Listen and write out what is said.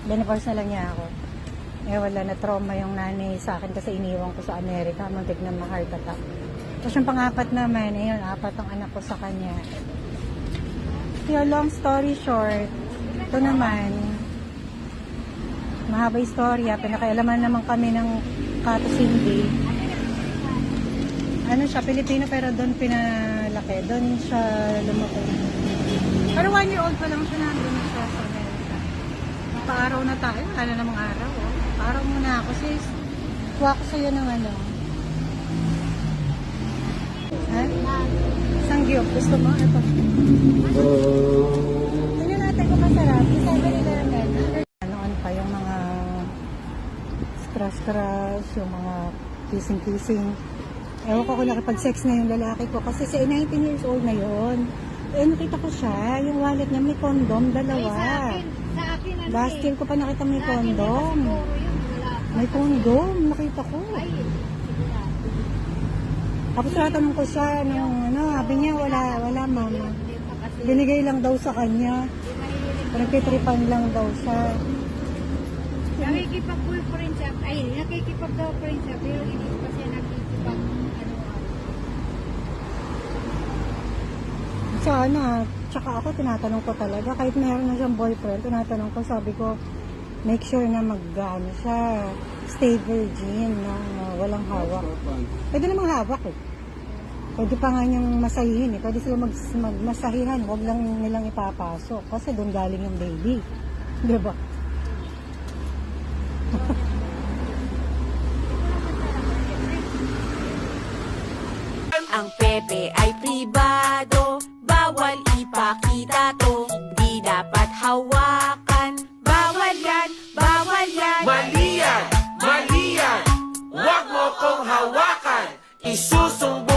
Dinivorce na lang niya ako. Eh wala na trauma yung nanay sa akin kasi iniwan ko sa Amerika. Muntik na ma-heart attack. Tapos yung pang-apat naman, ayun, 4 ang anak ko sa kanya. Kaya long story short, ito naman, mahaba istorya, pinakailaman naman kami ng Cato Cindy. Ano siya, Pilipino pero doon pinalaki, doon siya lumaki. Pero 1 year old pa lang siya nandun na siya sa Amerika. Paaraw na tayo, wala namang araw. Oh. Paaraw muna ako sis. Kuha ko sa'yo ng ano. Ha? Isang giyok. Gusto mo? Ito. Tingnan natin kung masarap. Sabi nila naman. Noon pa yung mga scratch-scratch, yung mga kissing-kissing. Ewan ko kung nakipag-sex na yung lalaki ko. Kasi 19 years old na yun. Eh, nakita ko siya. Yung wallet niya may condom, dalawa. Sa akin ano Last year ko pa nakita may condom. May condom, nakita ko. Tapos natanong ko siya nung sabi niya wala mama. Binigay lang daw sa kanya. Nagtitripan lang daw siya. Nakikipag-boyfriend siya. Ay, nakikipag-girlfriend siya. Pero hindi pa siya nakikipag Tsaka ako tinatanong ko talaga, kahit meron na siyang boyfriend, tinatanong ko, sabi ko, make sure na siya, stay virgin, na walang hawak. Pwede namang hawak eh. Pwede pa nga niyang masahihin eh. Pwede sila magmasahihan, huwag lang nilang ipapasok. Kasi doon galing yung baby. Diba? Ang pepe ay pribado, bawal ipakita to. Di dapat hawakan, bawal yan, bawal yan. Mali yan, mali yan. Huwag mo kong hawakan. Isusumbo